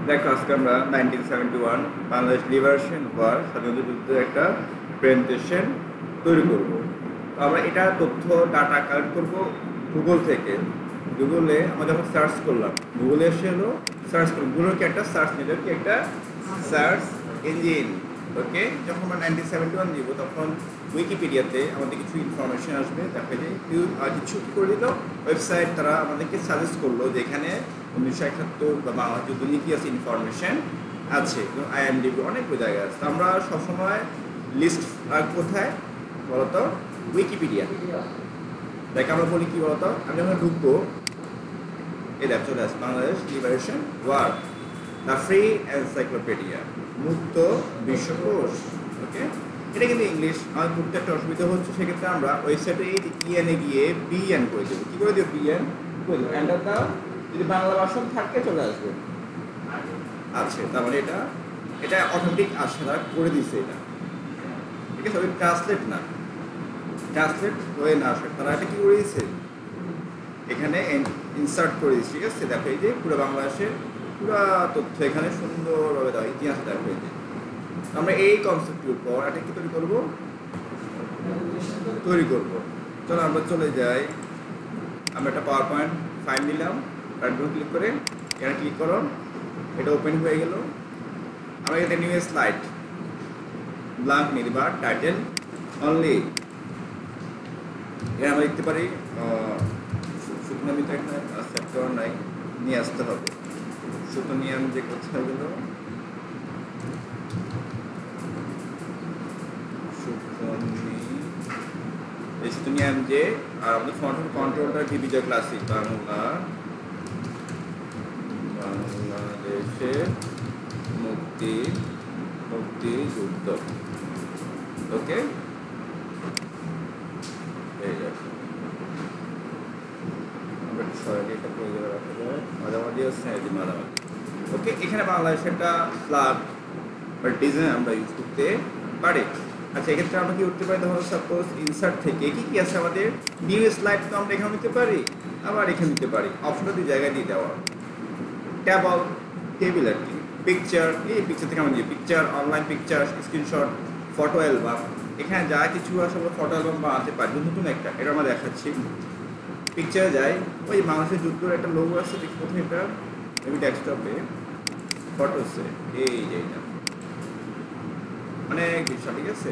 দেখো আজকে আমরা 1971 বাংলাদেশ লিবারেশন ওয়ার স্বাধীনতা যুদ্ধের একটা প্রেজেন্টেশন তৈরি করব। তো আমরা এটা তথ্য ডাটা কালেক্ট করব গুগল থেকে। গুগলে আমরা যখন সার্চ করলাম, গুগলে এসে হলো সার্চ করব, গুগল কি একটা সার্চ নেটওয়ার্ক, কি একটা সার্চ ইঞ্জিন। ওকে, যখন আমরা 1971 দিব তখন উইকিপিডিয়াতে আমাদের কিছু ইনফরমেশন আসবে। দেখা যায় কিছু কী করে দিল, ওয়েবসাইট তারা আমাদেরকে সাজেস্ট করলো যে এখানে 1971 বা বাংলা যুদ্ধ নিয়ে কি আছে ইনফরমেশন আছে, IMDb অনেকগুলো জায়গায় আছে। আমরা সবসময় লিস্ট কোথায় বলতো, উইকিপিডিয়া। দেখ আমরা বলি কি বলতো, আমি যখন ঢুকবো এই দেখ চলে আসে Bangladesh liberation war, the free encyclopedia, মুক্ত বিশ্বকোষ। ওকে, এটা কিন্তু ইংলিশ, আমার পড়তে একটা অসুবিধা হচ্ছে, সেক্ষেত্রে আমরা ওয়েবসাইটে এই ইএনে গিয়ে বিএন করে দেবো। কী করে দেবো? বিএন করে দেবো। অ্যান্ডারটা যদি বাংলা ভাষণ থাকে চলে আসবে। আচ্ছা, তার মানে এটা অটোমেটিক আসে, তারা করে দিচ্ছে এটা, ঠিক আছে। ওই ট্রান্সলেট না, ট্রান্সলেট হয়ে না আসে, তারা এটা কী করে দিচ্ছে এখানে ইনসার্ট করে দিচ্ছে, ঠিক আছে। দেখো এই যে পুরো বাংলাদেশের পুরো তথ্য এখানে সুন্দরভাবে দেওয়া, ইতিহাস দেখো এই যে। আমরা এই কনসেপ্টের উপর এটা কি তৈরি করবো, চলো আমরা চলে যাই। আমরা একটা পাওয়ার পয়েন্ট ফাইল নিলাম, রাইট বাটন ক্লিক করে এখানে ক্লিক করো, এটা ওপেন হয়ে গেল। আমরা এখানে নিউ স্লাইড ব্ল্যাঙ্ক নিয়ে দিবা, টাইটেল অনলি। এখানে আমরা দেখতে পারি শুকনো আমি তো এখানে সেক্টর নাই, নিয়ে আসতে হবে। শুকনো নিয়ে আমি যে কোথায় গেল, যে আর আমাদের ফন্ট কন্ট্রোলটা কি বিজয় ক্লাসিক বাংলাদেশের মুক্তিযুদ্ধ। ওকে, মাঝামাঝি ওকে, এখানে বাংলাদেশের একটা ফ্ল্যাগ বা ডিজাইন আমরা ইউজ করতে পারি। আচ্ছা, এক্ষেত্রে আমরা কি করতে পারি, ধরো সাপোজ ইনসার্ট থেকে কি আছে আমাদের নিউ স্লাইড, তো আমরা এখানে নিতে পারি, আবার এখানে নিতে পারি। অপশনটা দুই জায়গায় দিয়ে দেওয়া, ট্যাবল টেবিল আর কি, পিকচার, এই পিকচার থেকে আমরা দিয়ে picture, online picture, screenshot, photo album, এখানে যা কিছু আসলে ফটো অ্যালবাম বানাতে পারি। নতুন একটা এটা আমরা দেখাচ্ছি, পিকচারে যাই, ওই বাংলাদেশের যুদ্ধের একটা লোগো আছে, দেখি কোথায় এটা, আমি ডেস্কটপে ফটোসে, এই যে এটা অনেক বিষয়, ঠিক আছে।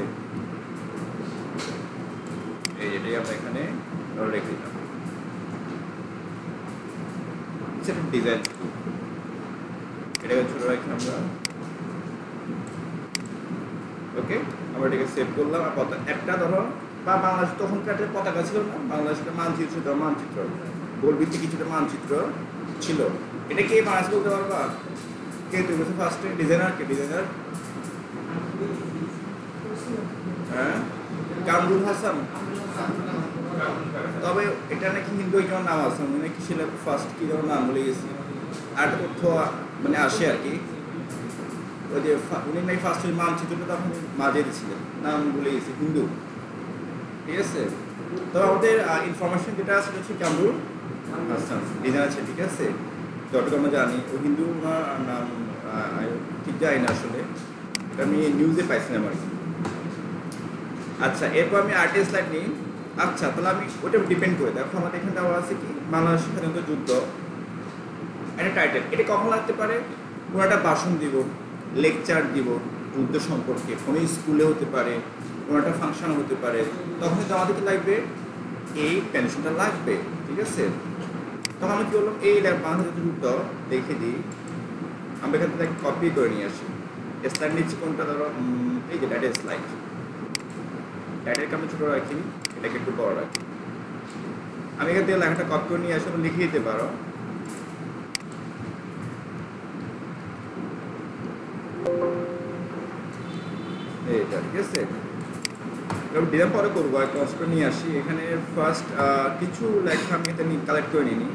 এই যেটাই আমরা এখানে রেখে দিলাম, সেটা ডিজাইন, এটাকে ছোট রাখি আমরা। ওকে, আমরা এটাকে সেভ করলাম। আর একটা ধরো বা বাংলাদেশ তখনকার পতাকা ছিল না, বাংলাদেশের মানচিত্র গোলভিত্তিক কিছুটা মানচিত্র ছিল। এটা কে বাংলাদেশ বলতে পারবা? কে তৈরি করেছে ফার্স্টে? ডিজাইনার কে? ডিজাইনার কামরুল হাসান। তবে এটা নাকি হিন্দু কেমন নাম আছে, মানে কি ছিল ফার্স্ট, কি যেমন নাম বলে গেছি, আর তথ্য মানে আসে আর কি। ওই যে উনি নাকি ফার্স্ট মানচিত্রটা তখন মাঝে দিয়েছিলেন, নাম বলে গেছি, হিন্দু, ঠিক আছে। তো আমাদের ইনফরমেশন যেটা আছে হচ্ছে কামরুল হাসান ডিজাইন আছে, ঠিক আছে। যতটুকু আমরা জানি ও হিন্দু নাম ঠিক জানি না আসলে, এটা আমি নিউজে পাইছিলাম আর কি। আচ্ছা, এরপর আমি আর্টিস্ট স্লাইড নিই। আচ্ছা, তাহলে আমি ওটা ডিপেন্ড করে, দেখো আমাদের এখানে দেওয়া আছে কি বাংলাদেশ স্বাধীনতা যুদ্ধ, একটা টাইটেল। এটা কখন লাগতে পারে? কোনো একটা ভাষণ দিব, লেকচার দিব যুদ্ধ সম্পর্কে, কোনো স্কুলে হতে পারে, কোনো একটা ফাংশন হতে পারে, তখন কিন্তু আমাদেরকে লাগবে এই পেনশনটা লাগবে, ঠিক আছে। তখন আমি কী বললাম, এই বাংলাদেশ যুদ্ধ দেখে দিই, আমরা এখান থেকে কপি করে নিয়ে আসি। স্লাইড নিচ্ছি কোনটা, ধরো এই যে টাইটেল স্লাইড, টাইটেলকে আমি ছোটো রাখি, এটাকে একটু বড় রাখি। আমি এখান থেকে লেখাটা কপি করে নিয়ে আসি, লিখে দিতে পারো। এইটা ঠিক আছে, ডিজাইন পরে করবো, একটা কষ্ট নিয়ে আসি। এখানে ফার্স্ট কিছু লেখা আমি এটা কালেক্ট করে নিই,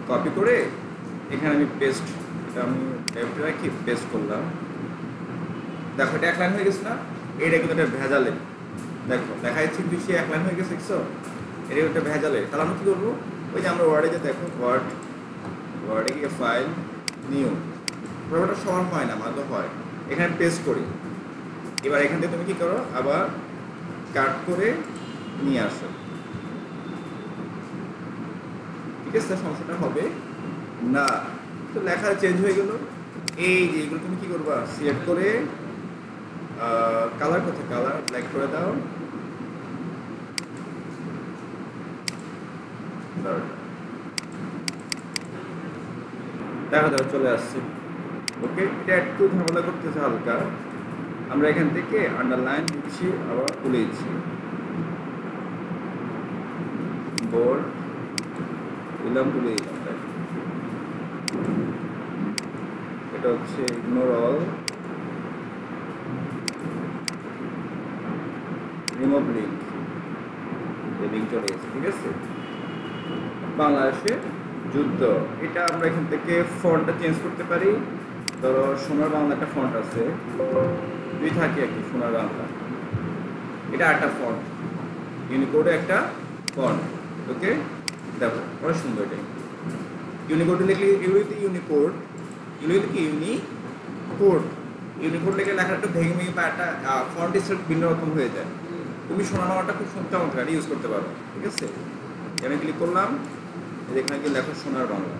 কপি করে এখানে আমি পেস্ট, এটা আমি রাখি, পেস্ট করলাম। দেখো এটা এক লাইন হয়ে গেছে না, এটা কিন্তু একটা ভেজালে, দেখো দেখা যাচ্ছে বেশি এক লাইন হয়ে গেছে, দেখছো, এটা একটা ভেজালে। তাহলে আমরা কী করবো, ওই যে আমরা ওয়ার্ডে যে দেখো ওয়ার্ড ওয়ার্ডে গিয়ে ফাইল নিউ, পুরোটা সমান হয় না, মাত্র হয়। এখানে পেস্ট করি। এবার এখান থেকে তুমি কি করো, আবার কাট করে নিয়ে আসো। ঠিক আছে, সমস্যাটা হবে না। তো লেখা চেঞ্জ হয়ে গেল। এই যে এগুলো তুমি কি করবা, সিলেক্ট করে কালার কোথায়, কালার ব্ল্যাক করে দাও। দেখা যাবে চলে আসছে। ওকে, এটা একটু ঝামেলা করতেছে হালকা। আমরা এখান থেকে আন্ডারলাইন দিচ্ছি, আবার তুলে দিচ্ছি, বোল্ড দিলাম, তুলে দিলাম। এটা হচ্ছে ignore all, remove link, link চলে গেছে। ঠিক আছে, বাংলাদেশে যুদ্ধ, এটা আমরা এখান থেকে ফন্টটা চেঞ্জ করতে পারি। ধরো সোনার বাংলা একটা ফন্ট আছে, দুই থাকে একটি সোনার বাংলা, এটা একটা ফন্ট, ইউনিকোডে একটা ফন্ট। ওকে, দেখো অনেক সুন্দর। এটা ইউনিকোডে লিখলে এগুলোতে ইউনিকোড, এগুলোতে কি ইউনিকোড, ইউনিকোড লিখে লেখাটা একটু ভেঙে ভেঙে বা একটা ফন্ট স্টাইল ভিন্ন রকম হয়ে যায়। তুমি সোনার বাংলাটা খুব চমৎকার ইউজ করতে পারো। ঠিক আছে, আমি ক্লিক করলাম, এখানে গিয়ে লেখো সোনার বাংলা,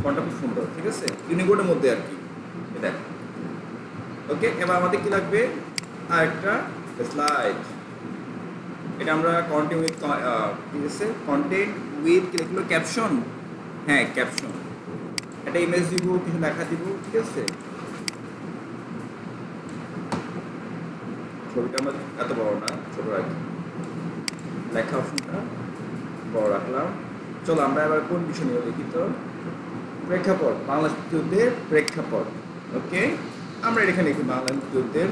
ফন্টটা খুব সুন্দর। ঠিক আছে, ইউনিকোডের মধ্যে আর কি এটা। ওকে, এবার আমাদের কি লাগবে, আর একটা স্লাইড। এটা আমরা কন্টেন্ট উইথ, ঠিক আছে, কন্টেন্ট উইথ কি লিখলো, ক্যাপশন। হ্যাঁ, ক্যাপশন, একটা ইমেজ দিব, কিছু লেখা দিব। ঠিক আছে, ছবিটা আমরা এত বড় না, ছোট রাখি, লেখা অপশনটা বড় রাখলাম। চলো আমরা এবার কোন বিষয় নিয়ে দেখি তো, প্রেক্ষাপট, বাংলাদেশ যুদ্ধের প্রেক্ষাপট। ওকে, আমরা এখানে লিখি বাংলাদেশ যুদ্ধের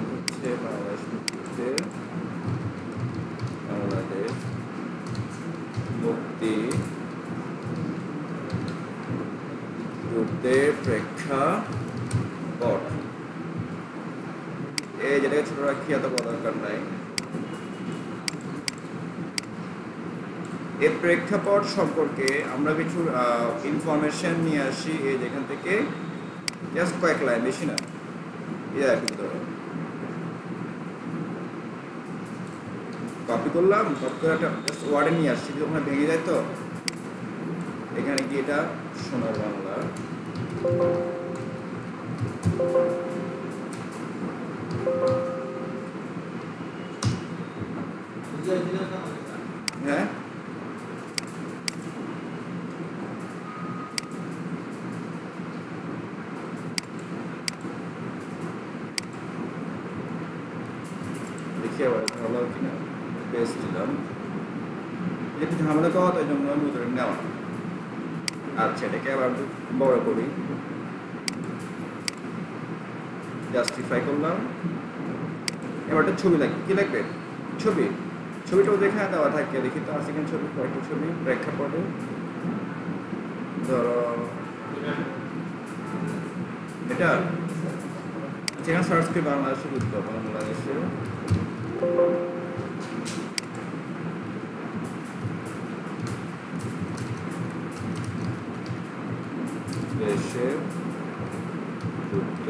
হচ্ছে বাংলাদেশ যুদ্ধের, বাংলাদেশ মুক্তি যুদ্ধের প্রেক্ষাপট। এই যেটাকে ছোট রাখি, এত বড় দরকার নাই। এই প্রেক্ষাপট সম্পর্কে আমরা কিছু ইনফরমেশন নিয়ে আসি, এই যেখান থেকে জাস্ট কয়েক লাইন, বেশি না। কপি করলাম, কপি করে একটা জাস্ট ওয়ার্ডে নিয়ে আসছি, ওখানে ভেঙে যায়। তো এখানে কি, এটা সোনার বাংলা, হ্যাঁ দেখি আবার ভালো কিনা, পেস্ট দিলাম। একটু ঝামেলা পাওয়া, তাই জন্য নতুন নেওয়া। আচ্ছা, এটাকে আবার বড় করি, জাস্টিফাই করলাম। এবার একটা ছবি লাগবে, কি লাগবে, ছবি। ছবিটাও দেখে দেওয়া থাকে, দেখি তো আছে কিনা ছবি, কয়েকটা ছবি প্রেক্ষাপটে। ধরো এটা, যেখানে সার্চ করি বাংলাদেশের যুদ্ধ, বাংলাদেশে দেশের যুদ্ধ,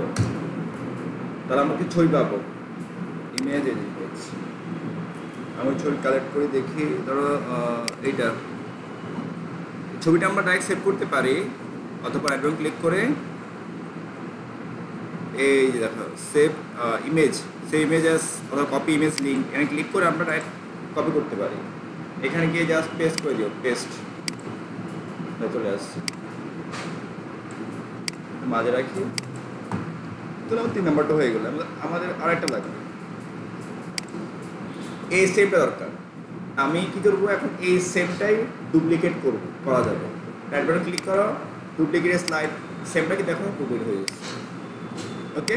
তাহলে আমরা কি ছবি পাবো, ইমেজ এডিট। আমি ছবি কালেক্ট করে দেখি। ধরো এইটা ছবিটা আমরা ডাইরেক্ট সেভ করতে পারি, অথবা অ্যাড্রন ক্লিক করে এই যে দেখো সেভ ইমেজ, সেভ ইমেজেস অথবা কপি ইমেজ লিঙ্ক, এখানে ক্লিক করে আমরা ডাইরেক্ট কপি করতে পারি। এখানে গিয়ে জাস্ট পেস্ট করে দিও, পেস্ট চলে আসছে। মাঝে রাখি, তাহলে 3 নাম্বারটা হয়ে গেল। আমাদের আরেকটা লাগবে, এই সেমটা দরকার। আমি কি করবো এখন, এই সেমটাই ডুপ্লিকেট করা যাবে। রাইট বাটন ক্লিক করো, ডুপ্লিকেট স্লাইড, সেমটা কি দেখো ডুপ্লিকেট হয়ে গেছে। ওকে,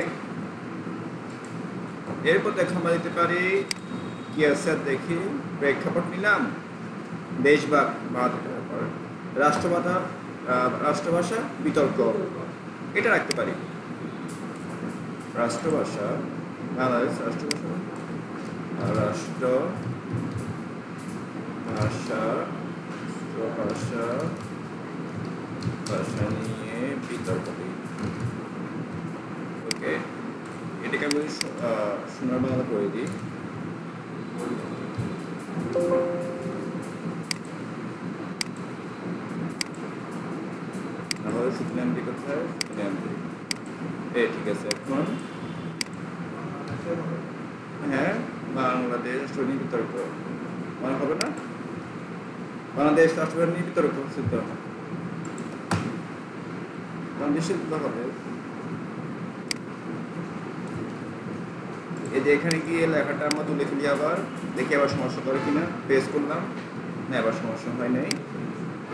এরপর দেখো আমরা দিতে পারি কি আছে দেখি, প্রেক্ষাপট নিলাম, দেশ বা রাষ্ট্রভাষা বিতর্ক, এটা রাখতে পারি। রাষ্ট্রভাষা, বাংলাদেশ রাষ্ট্রভাষা রাষ্ট্র ভাষা ভাষা ভাষা নিয়ে বিতর্ক দিই। ওকে, এটাকে আমি সোনার বাংলা করে দিই। আমাদের সুতরাংটি কোথায়? সুতরাংটি ঠিক আছে। এখন হ্যাঁ, বাংলাদেশ রাষ্ট্র নিয়ে বিতর্ক মনে হবে না? বাংলাদেশ রাষ্ট্র নিয়ে বিতর্ক সিদ্ধ বাংলাদেশের হবে। এই যে এখানে গিয়ে লেখাটা আমরা তুলে ফেলি, আবার দেখি আবার সমস্যা করে কিনা। পেস্ট করলাম, না আবার সমস্যা হয় নাই।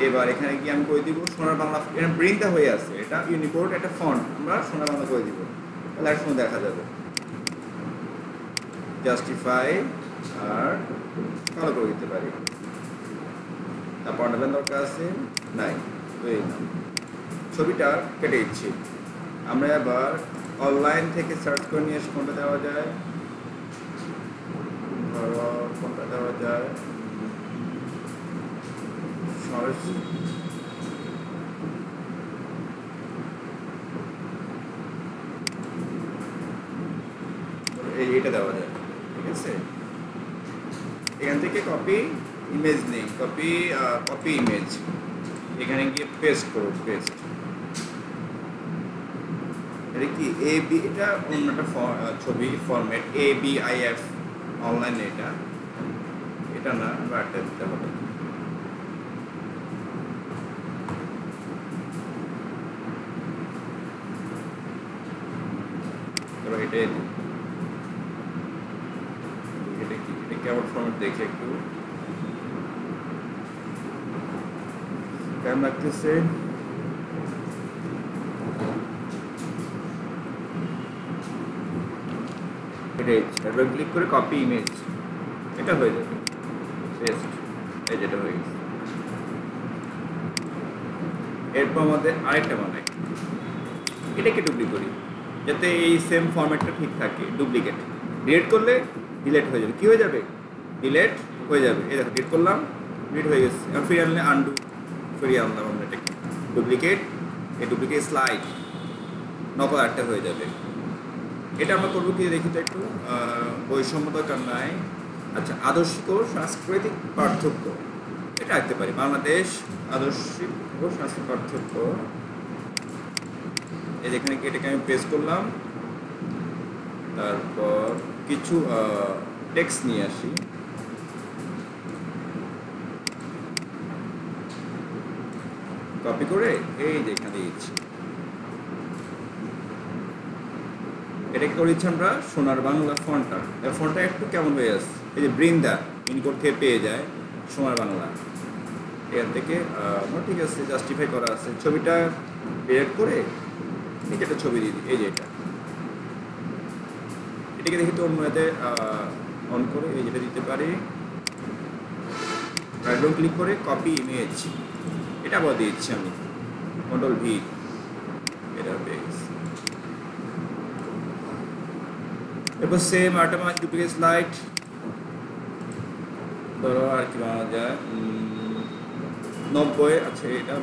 এবার এখানে গিয়ে আমি করে দিব সোনার বাংলা। এটা প্রিন্টটা হয়ে আছে, এটা ইউনিকোড, একটা ফন্ট, আমরা সোনার বাংলা করে দিব, তাহলে এক সময় দেখা যাবে। জাস্টিফাই আর কালো করে দিতে পারি। তারপর আন্ডারলাইন দরকার আছে নাই, তো এই না, ছবিটা কেটে দিচ্ছি। আমরা আবার অনলাইন থেকে সার্চ করে নিয়ে এসে কোনটা দেওয়া যায়, ধরো কোনটা দেওয়া যায়, সার্চ এইটা দেওয়া যায়, ঠিক আছে। এখান থেকে কপি ইমেজ নেই, কপি ইমেজ, এখানে গিয়ে পেস্ট করো, পেস্ট। এটা কি এবি, এটা অন্য একটা ছবি ফরম্যাট ABIF অনলাইনে, এটা না, বাটটা দিতে হবে। এবার এটা কি, এটা কেমন ফরম্যাট দেখে একটু কেমন লাগতেছে। এবার ক্লিক করে কপি ইমেজ, এটা হয়ে যাবে পেস্ট, এই যেটা হয়ে গেছে। এরপর আমাদের আরেকটা বানাই, এটাকে ডুপ্লিকেট করি যাতে এই সেম ফরম্যাটটা ঠিক থাকে। ডুপ্লিকেট ডিলিট করলে ডিলিট হয়ে যাবে, কি হয়ে যাবে, ডিলিট হয়ে যাবে। এই দেখো ডিলিট করলাম, ডিলিট হয়ে গেছে। আর ফিরে আনলে আনডু, ফিরিয়ে আনলাম আমরা এটাকে ডুপ্লিকেট, এই ডুপ্লিকেট স্লাইড নকল আরেকটা হয়ে যাবে। এটা আমরা করবো কি দেখি তো একটু, বৈষম্য দরকার নাই। আচ্ছা, আদর্শিক ও সাংস্কৃতিক পার্থক্য, এটা রাখতে পারি, বাংলাদেশ আদর্শিক ও সাংস্কৃতিক পার্থক্য। এই যেখানে এটাকে আমি পেস্ট করলাম, তারপর কিছু টেক্সট নিয়ে আসি, কপি করে এই যে এখানে দিয়েছি। এটাকে করে দিচ্ছি আমরা সোনার বাংলা ফন্টটা। এই ফন্টটা একটু কেমন হয়ে আসছে, এই যে বৃন্দা ইনকোড থেকে পেয়ে যায় সোনার বাংলা, এখান থেকে ঠিক আছে, জাস্টিফাই করা আছে। ছবিটা ডিরেক্ট করে এই যে একটা ছবি দিয়ে দিই, এই যে এটাকে দেখি তো অন্য এতে অন করে এই যেটা দিতে পারি। রাইট বাটন ক্লিক করে কপি ইমেজ, এটা আবার দিচ্ছি আমি Ctrl+V, এটা পেয়ে গেছে। এরপর সেম আটামা ডুপ্লিকেট স্লাইড, ধরো আর কি বানানো যায় 90, আচ্ছা এটা